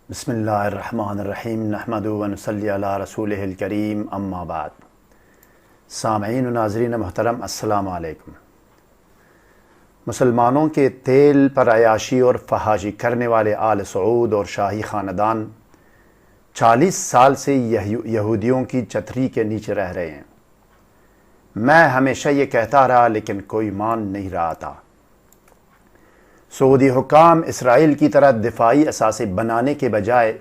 بسم اللہ الرحمن الرحیم نحمدہ و نصلی علی رسولہ الکریم اما بعد۔ سامعین و ناظرین محترم، السلام علیکم۔ مسلمانوں کے تیل پر عیاشی اور فحاشی کرنے والے آل سعود اور شاہی خاندان 40 سال سے یہودیوں کی چھتری کے نیچے رہ رہے ہیں۔ میں ہمیشہ یہ کہتا رہا لیکن کوئی مان نہیں رہا تھا۔ سعودی حکام اسرائیل کی طرح دفاعی اثاثے بنانے کے بجائے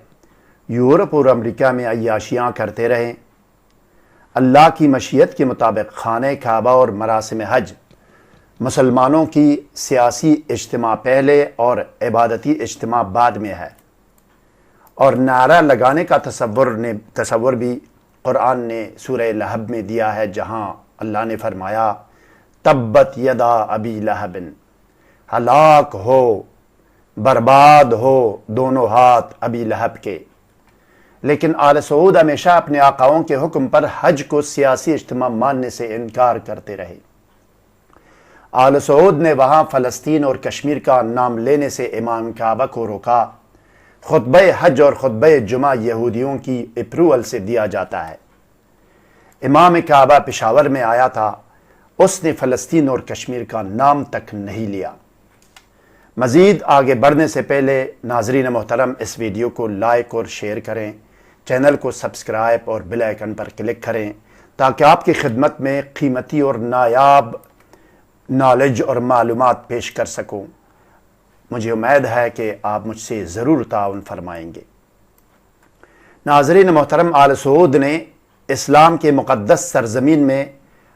یورپ اور امریکہ میں عیاشیاں کرتے رہے۔ اللہ کی مشیت کے مطابق خانہ کعبہ اور مراسم حج مسلمانوں کی سیاسی اجتماع پہلے اور عبادتی اجتماع بعد میں ہے، اور نعرہ لگانے کا تصور بھی قرآن نے سورہ لہب میں دیا ہے، جہاں اللہ نے فرمایا تبت یدا ابی لہب، ہلاک ہو، برباد ہو دونوں ہاتھ ابی لہب کے۔ لیکن آل سعود ہمیشہ اپنے آقاؤں کے حکم پر حج کو سیاسی اجتماع ماننے سے انکار کرتے رہے۔ آل سعود نے وہاں فلسطین اور کشمیر کا نام لینے سے امام کعبہ کو روکا۔ خطبہ حج اور خطبہ جمعہ یہودیوں کی اپروول سے دیا جاتا ہے۔ امام کعبہ پشاور میں آیا تھا، اس نے فلسطین اور کشمیر کا نام تک نہیں لیا۔ مزید آگے بڑھنے سے پہلے ناظرین محترم، اس ویڈیو کو لائک اور شیئر کریں، چینل کو سبسکرائب اور بیل آئیکن پر کلک کریں تاکہ آپ کی خدمت میں قیمتی اور نایاب نالج اور معلومات پیش کر سکوں۔ مجھے امید ہے کہ آپ مجھ سے ضرور تعاون فرمائیں گے۔ ناظرین محترم، آل سعود نے اسلام کے مقدس سرزمین میں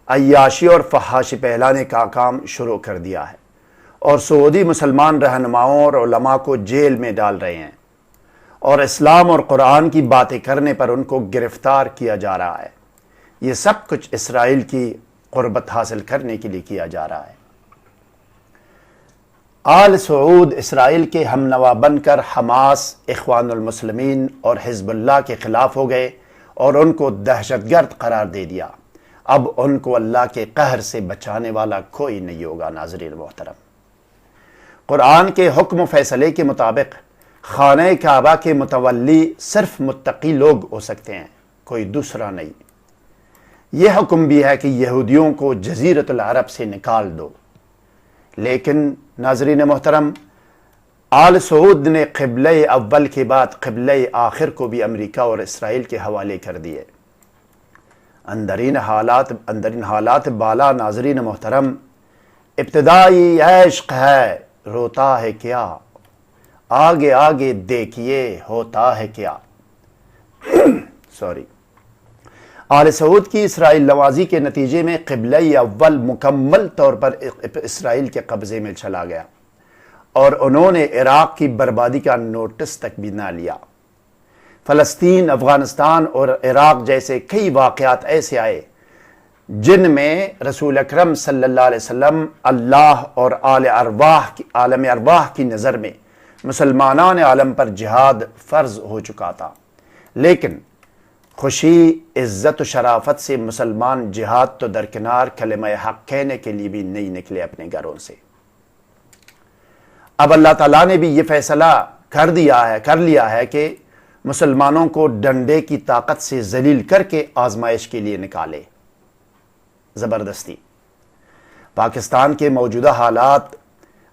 عیاشی اور فحاشی پھیلانے کا کام شروع کر دیا ہے، اور سعودی مسلمان رہنماؤں اور علماء کو جیل میں ڈال رہے ہیں، اور اسلام اور قرآن کی باتیں کرنے پر ان کو گرفتار کیا جا رہا ہے۔ یہ سب کچھ اسرائیل کی قربت حاصل کرنے کے لیے کیا جا رہا ہے۔ آل سعود اسرائیل کے ہم نوا بن کر حماس، اخوان المسلمین اور حزب اللہ کے خلاف ہو گئے اور ان کو دہشت گرد قرار دے دیا۔ اب ان کو اللہ کے قہر سے بچانے والا کوئی نہیں ہوگا۔ ناظرین محترم، قرآن کے حکم و فیصلے کے مطابق خانہ کعبہ کے متولی صرف متقی لوگ ہو سکتے ہیں، کوئی دوسرا نہیں۔ یہ حکم بھی ہے کہ یہودیوں کو جزیرۃ العرب سے نکال دو۔ لیکن ناظرین محترم، آل سعود نے قبلہ اول کے بعد قبلہ آخر کو بھی امریکہ اور اسرائیل کے حوالے کر دیے۔ اندرین حالات بالا ناظرین محترم، ابتدائی عشق ہے، روتا ہے کیا، آگے آگے دیکھیے ہوتا ہے کیا۔ آل سعود کی اسرائیل نوازی کے نتیجے میں قبلہ اول مکمل طور پر اسرائیل کے قبضے میں چلا گیا، اور انہوں نے عراق کی بربادی کا نوٹس تک بھی نہ لیا۔ فلسطین، افغانستان اور عراق جیسے کئی واقعات ایسے آئے جن میں رسول اکرم صلی اللہ علیہ وسلم اللہ اور عالم ارواح کی نظر میں مسلمانان عالم پر جہاد فرض ہو چکا تھا، لیکن خوشی، عزت و شرافت سے مسلمان جہاد تو درکنار کلمہ حق کہنے کے لیے بھی نہیں نکلے اپنے گھروں سے۔ اب اللہ تعالیٰ نے بھی یہ فیصلہ کر لیا ہے کہ مسلمانوں کو ڈنڈے کی طاقت سے ذلیل کر کے آزمائش کے لیے نکالے، زبردستی۔ پاکستان کے موجودہ حالات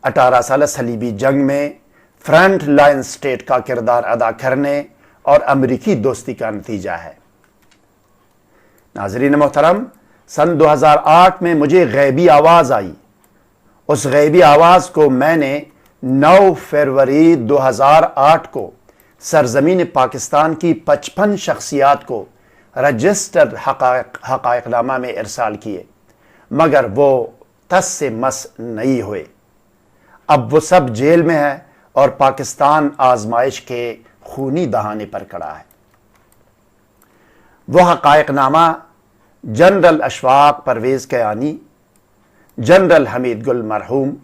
18 سالہ صلیبی جنگ میں فرنٹ لائن سٹیٹ کا کردار ادا کرنے اور امریکی دوستی کا نتیجہ ہے۔ ناظرین محترم، سن 2008 میں مجھے غیبی آواز آئی۔ اس غیبی آواز کو میں نے 9 فروری 2008 کو سرزمین پاکستان کی 55 شخصیات کو رجسٹرڈ حقائق نامہ میں ارسال کیے، مگر وہ تس سے مس نہیں ہوئے۔ اب وہ سب جیل میں ہے اور پاکستان آزمائش کے خونی دہانے پر کھڑا ہے۔ وہ حقائق نامہ جنرل اشفاق پرویز کیانی، جنرل حمید گل مرحوم،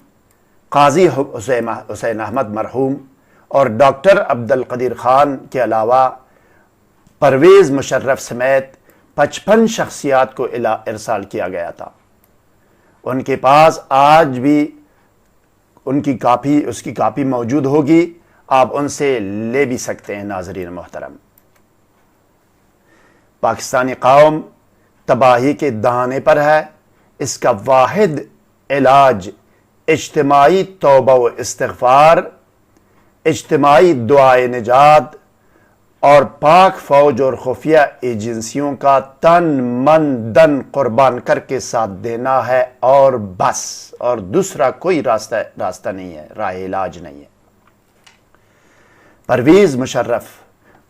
قاضی حسین احمد مرحوم اور ڈاکٹر عبدالقدیر خان کے علاوہ پرویز مشرف سمیت 55 شخصیات کو ارسال کیا گیا تھا۔ ان کے پاس آج بھی اس کی کاپی موجود ہوگی، آپ ان سے لے بھی سکتے ہیں۔ ناظرین محترم، پاکستانی قوم تباہی کے دہانے پر ہے۔ اس کا واحد علاج اجتماعی توبہ و استغفار، اجتماعی دعائے نجات اور پاک فوج اور خفیہ ایجنسیوں کا تن من دن قربان کر کے ساتھ دینا ہے، اور بس، اور دوسرا کوئی راستہ نہیں ہے، راہ علاج نہیں ہے۔ پرویز مشرف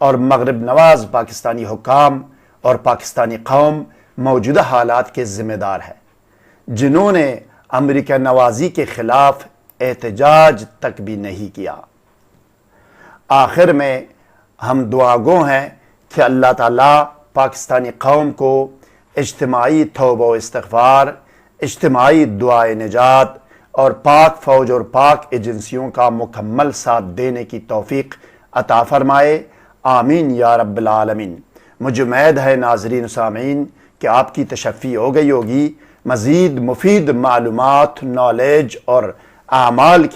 اور مغرب نواز پاکستانی حکام اور پاکستانی قوم موجودہ حالات کے ذمہ دار ہے، جنہوں نے امریکہ نوازی کے خلاف احتجاج تک بھی نہیں کیا۔ آخر میں ہم دعا گو ہیں کہ اللہ تعالیٰ پاکستانی قوم کو اجتماعی توبہ و استغفار، اجتماعی دعائے نجات اور پاک فوج اور پاک ایجنسیوں کا مکمل ساتھ دینے کی توفیق عطا فرمائے، آمین یا رب العالمین۔ مجھے امید ہے ناظرین و سامعین کہ آپ کی تشفی ہو گئی ہوگی۔ مزید مفید معلومات، نالج اور اعمال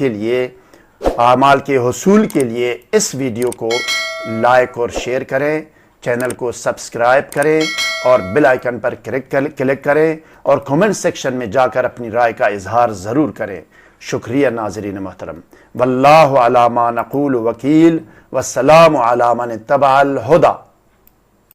کے حصول کے لیے اس ویڈیو کو لائک اور شیئر کریں، چینل کو سبسکرائب کریں اور بیل آئیکن پر کلک کریں، اور کمنٹ سیکشن میں جا کر اپنی رائے کا اظہار ضرور کریں۔ شکریہ ناظرین محترم۔ واللہ علی ما نقول وکیل، والسلام علی من اتبع الہدی۔